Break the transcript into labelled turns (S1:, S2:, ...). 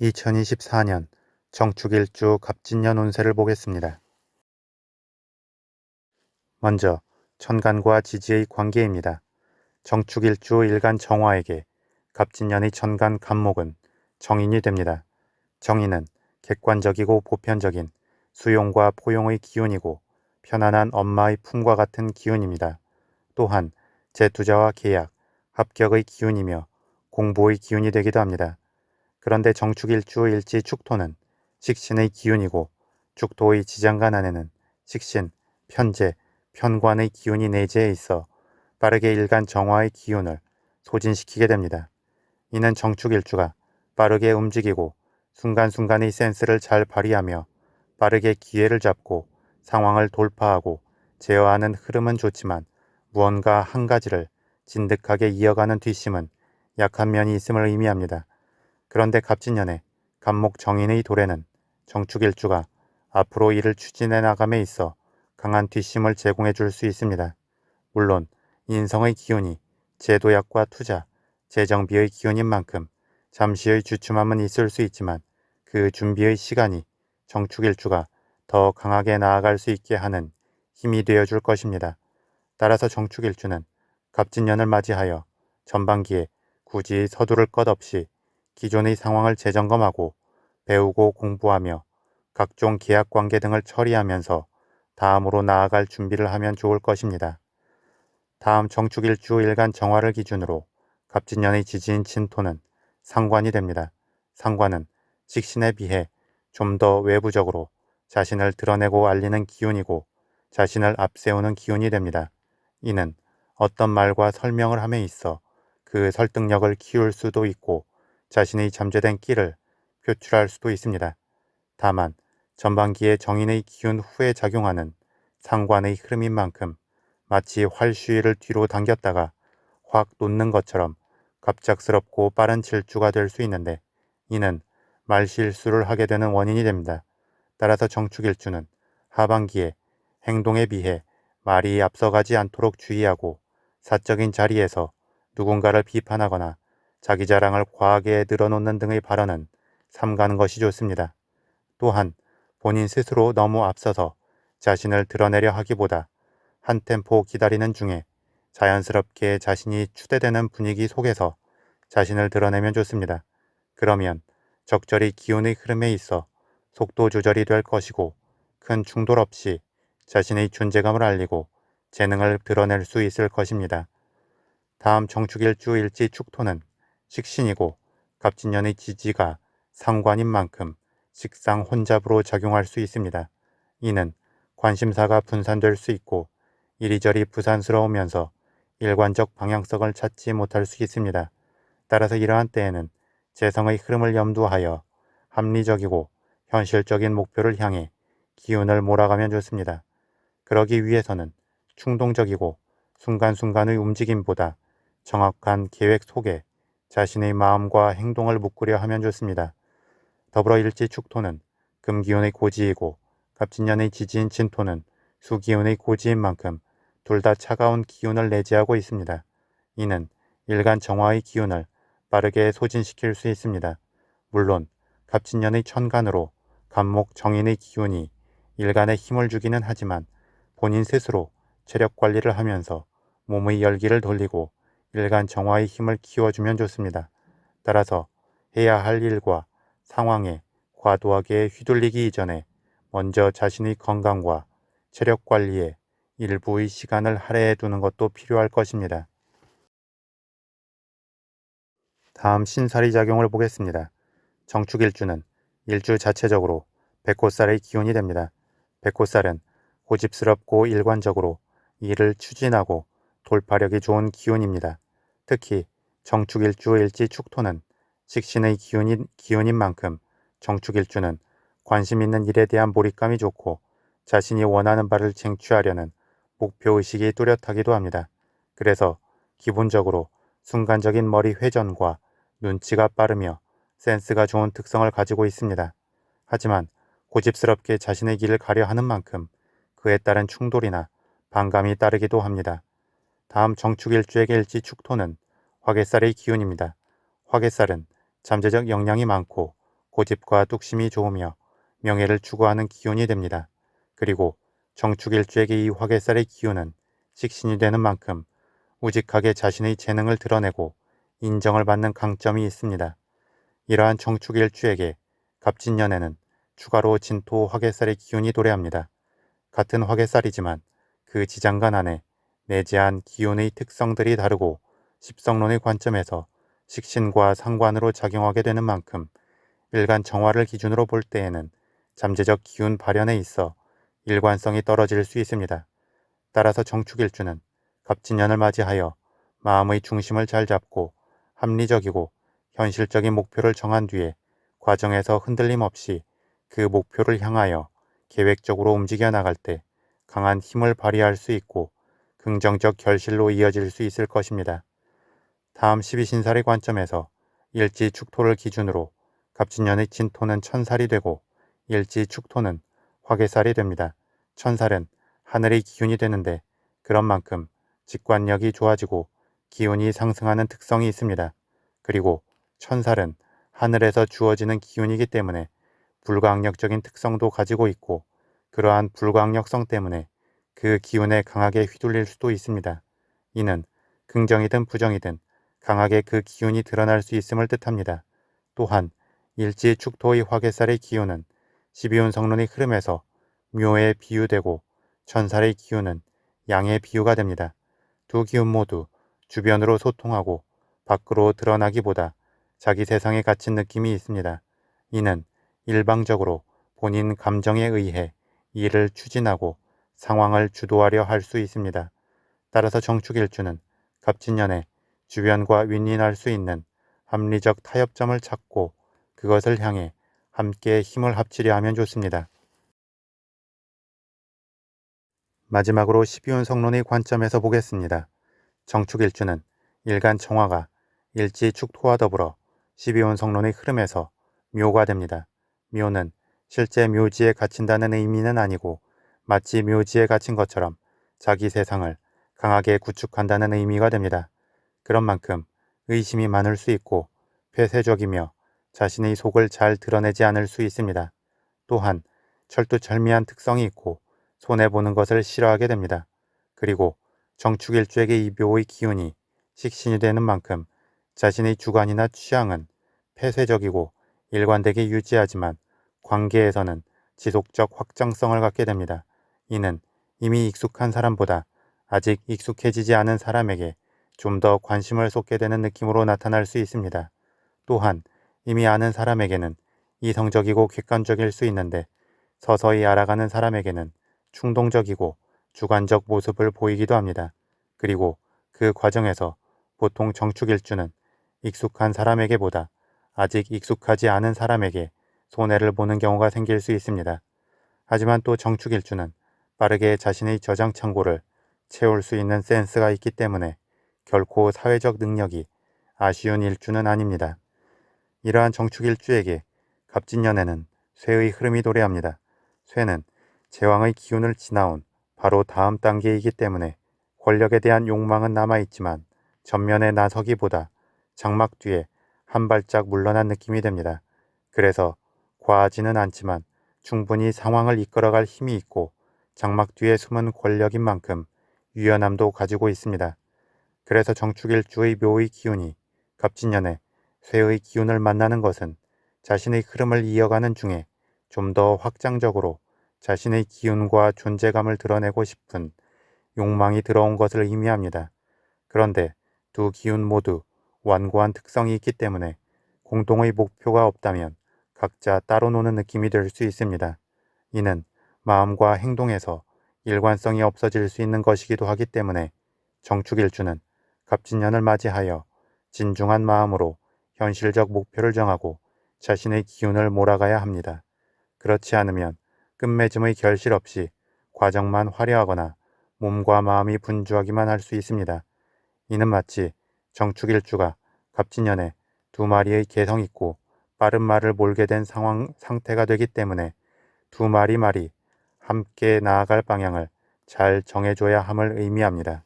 S1: 2024년 정축일주 갑진년 운세를 보겠습니다. 먼저 천간과 지지의 관계입니다. 정축일주 일간 정화에게 갑진년의 천간 갑목은 정인이 됩니다. 정인은 객관적이고 보편적인 수용과 포용의 기운이고 편안한 엄마의 품과 같은 기운입니다. 또한 재투자와 계약, 합격의 기운이며 공부의 기운이 되기도 합니다. 그런데 정축일주 일지 축토는 식신의 기운이고 축토의 지장간 안에는 식신, 편재, 편관의 기운이 내재해 있어 빠르게 일간 정화의 기운을 소진시키게 됩니다. 이는 정축일주가 빠르게 움직이고 순간순간의 센스를 잘 발휘하며 빠르게 기회를 잡고 상황을 돌파하고 제어하는 흐름은 좋지만 무언가 한 가지를 진득하게 이어가는 뒷심은 약한 면이 있음을 의미합니다. 그런데 갑진년에 갑목 정인의 도래는 정축일주가 앞으로 일을 추진해 나감에 있어 강한 뒷심을 제공해 줄 수 있습니다. 물론 인성의 기운이 제도약과 투자, 재정비의 기운인 만큼 잠시의 주춤함은 있을 수 있지만 그 준비의 시간이 정축일주가 더 강하게 나아갈 수 있게 하는 힘이 되어 줄 것입니다. 따라서 정축일주는 갑진년을 맞이하여 전반기에 굳이 서두를 것 없이 기존의 상황을 재점검하고 배우고 공부하며 각종 계약관계 등을 처리하면서 다음으로 나아갈 준비를 하면 좋을 것입니다. 다음 정축일주 일간 정화를 기준으로 갑진년의 지지인 진토는 상관이 됩니다. 상관은 식신에 비해 좀 더 외부적으로 자신을 드러내고 알리는 기운이고 자신을 앞세우는 기운이 됩니다. 이는 어떤 말과 설명을 함에 있어 그 설득력을 키울 수도 있고 자신의 잠재된 끼를 표출할 수도 있습니다. 다만 전반기에 정인의 기운 후에 작용하는 상관의 흐름인 만큼 마치 활슈위를 뒤로 당겼다가 확 놓는 것처럼 갑작스럽고 빠른 질주가 될 수 있는데 이는 말실수를 하게 되는 원인이 됩니다. 따라서 정축일주는 하반기에 행동에 비해 말이 앞서가지 않도록 주의하고 사적인 자리에서 누군가를 비판하거나 자기 자랑을 과하게 늘어놓는 등의 발언은 삼가는 것이 좋습니다. 또한 본인 스스로 너무 앞서서 자신을 드러내려 하기보다 한 템포 기다리는 중에 자연스럽게 자신이 추대되는 분위기 속에서 자신을 드러내면 좋습니다. 그러면 적절히 기운의 흐름에 있어 속도 조절이 될 것이고 큰 충돌 없이 자신의 존재감을 알리고 재능을 드러낼 수 있을 것입니다. 다음 정축일주 일지 축토는 식신이고 갑진년의 지지가 상관인 만큼 식상 혼잡으로 작용할 수 있습니다. 이는 관심사가 분산될 수 있고 이리저리 부산스러우면서 일관적 방향성을 찾지 못할 수 있습니다. 따라서 이러한 때에는 재성의 흐름을 염두하여 합리적이고 현실적인 목표를 향해 기운을 몰아가면 좋습니다. 그러기 위해서는 충동적이고 순간순간의 움직임보다 정확한 계획 속에 자신의 마음과 행동을 묶으려 하면 좋습니다. 더불어 일지 축토는 금기운의 고지이고 갑진년의 지지인 진토는 수기운의 고지인 만큼 둘 다 차가운 기운을 내재하고 있습니다. 이는 일간 정화의 기운을 빠르게 소진시킬 수 있습니다. 물론 갑진년의 천간으로 갑목 정인의 기운이 일간에 힘을 주기는 하지만 본인 스스로 체력 관리를 하면서 몸의 열기를 돌리고 일간 정화의 힘을 키워주면 좋습니다. 따라서 해야 할 일과 상황에 과도하게 휘둘리기 이전에 먼저 자신의 건강과 체력 관리에 일부의 시간을 할애해 두는 것도 필요할 것입니다. 다음 신살이 작용을 보겠습니다. 정축일주는 일주 자체적으로 백호살의 기운이 됩니다. 백호살은 고집스럽고 일관적으로 일을 추진하고 돌파력이 좋은 기운입니다. 특히 정축일주 일지 축토는 식신의 기운인 만큼 정축일주는 관심 있는 일에 대한 몰입감이 좋고 자신이 원하는 바를 쟁취하려는 목표의식이 뚜렷하기도 합니다. 그래서 기본적으로 순간적인 머리 회전과 눈치가 빠르며 센스가 좋은 특성을 가지고 있습니다. 하지만 고집스럽게 자신의 길을 가려 하는 만큼 그에 따른 충돌이나 반감이 따르기도 합니다. 다음 정축일주에게 일지 축토는 화개살의 기운입니다. 화개살은 잠재적 역량이 많고 고집과 뚝심이 좋으며 명예를 추구하는 기운이 됩니다. 그리고 정축일주에게 이 화개살의 기운은 식신이 되는 만큼 우직하게 자신의 재능을 드러내고 인정을 받는 강점이 있습니다. 이러한 정축일주에게 갑진년에는 추가로 진토 화개살의 기운이 도래합니다. 같은 화개살이지만 그 지장간 안에 내재한 기운의 특성들이 다르고 십성론의 관점에서 식신과 상관으로 작용하게 되는 만큼 일간 정화를 기준으로 볼 때에는 잠재적 기운 발현에 있어 일관성이 떨어질 수 있습니다. 따라서 정축일주는 갑진년을 맞이하여 마음의 중심을 잘 잡고 합리적이고 현실적인 목표를 정한 뒤에 과정에서 흔들림 없이 그 목표를 향하여 계획적으로 움직여 나갈 때 강한 힘을 발휘할 수 있고 긍정적 결실로 이어질 수 있을 것입니다. 다음 12신살의 관점에서 일지축토를 기준으로 갑진년의 진토는 천살이 되고 일지축토는 화개살이 됩니다. 천살은 하늘의 기운이 되는데 그런 만큼 직관력이 좋아지고 기운이 상승하는 특성이 있습니다. 그리고 천살은 하늘에서 주어지는 기운이기 때문에 불가항력적인 특성도 가지고 있고 그러한 불가항력성 때문에 그 기운에 강하게 휘둘릴 수도 있습니다. 이는 긍정이든 부정이든 강하게 그 기운이 드러날 수 있음을 뜻합니다. 또한 일지축토의 화개살의 기운은 12운 성론의 흐름에서 묘에 비유되고 천살의 기운은 양의 비유가 됩니다. 두 기운 모두 주변으로 소통하고 밖으로 드러나기보다 자기 세상에 갇힌 느낌이 있습니다. 이는 일방적으로 본인 감정에 의해 일을 추진하고 상황을 주도하려 할 수 있습니다. 따라서 정축일주는 갑진년에 주변과 윈윈할 수 있는 합리적 타협점을 찾고 그것을 향해 함께 힘을 합치려 하면 좋습니다. 마지막으로 12운 성론의 관점에서 보겠습니다. 정축일주는 일간 정화가 일지축토와 더불어 12운 성론의 흐름에서 묘가 됩니다. 묘는 실제 묘지에 갇힌다는 의미는 아니고 마치 묘지에 갇힌 것처럼 자기 세상을 강하게 구축한다는 의미가 됩니다. 그런 만큼 의심이 많을 수 있고 폐쇄적이며 자신의 속을 잘 드러내지 않을 수 있습니다. 또한 철두철미한 특성이 있고 손해보는 것을 싫어하게 됩니다. 그리고 정축일주에게 이 묘의 기운이 식신이 되는 만큼 자신의 주관이나 취향은 폐쇄적이고 일관되게 유지하지만 관계에서는 지속적 확장성을 갖게 됩니다. 이는 이미 익숙한 사람보다 아직 익숙해지지 않은 사람에게 좀 더 관심을 쏟게 되는 느낌으로 나타날 수 있습니다. 또한 이미 아는 사람에게는 이성적이고 객관적일 수 있는데 서서히 알아가는 사람에게는 충동적이고 주관적 모습을 보이기도 합니다. 그리고 그 과정에서 보통 정축일주는 익숙한 사람에게보다 아직 익숙하지 않은 사람에게 손해를 보는 경우가 생길 수 있습니다. 하지만 또 정축일주는 빠르게 자신의 저장 창고를 채울 수 있는 센스가 있기 때문에 결코 사회적 능력이 아쉬운 일주는 아닙니다. 이러한 정축일주에게 갑진년에는 쇠의 흐름이 도래합니다. 쇠는 제왕의 기운을 지나온 바로 다음 단계이기 때문에 권력에 대한 욕망은 남아있지만 전면에 나서기보다 장막 뒤에 한 발짝 물러난 느낌이 됩니다. 그래서 과하지는 않지만 충분히 상황을 이끌어갈 힘이 있고 장막 뒤에 숨은 권력인 만큼 유연함도 가지고 있습니다. 그래서 정축일주의 묘의 기운이 갑진년에 쇠의 기운을 만나는 것은 자신의 흐름을 이어가는 중에 좀 더 확장적으로 자신의 기운과 존재감을 드러내고 싶은 욕망이 들어온 것을 의미합니다. 그런데 두 기운 모두 완고한 특성이 있기 때문에 공동의 목표가 없다면 각자 따로 노는 느낌이 될 수 있습니다. 이는 마음과 행동에서 일관성이 없어질 수 있는 것이기도 하기 때문에 정축일주는 갑진년을 맞이하여 진중한 마음으로 현실적 목표를 정하고 자신의 기운을 몰아가야 합니다. 그렇지 않으면 끝맺음의 결실 없이 과정만 화려하거나 몸과 마음이 분주하기만 할 수 있습니다. 이는 마치 정축일주가 갑진년에 두 마리의 개성 있고 빠른 말을 몰게 된 상태가 되기 때문에 두 마리 말이 함께 나아갈 방향을 잘 정해줘야 함을 의미합니다.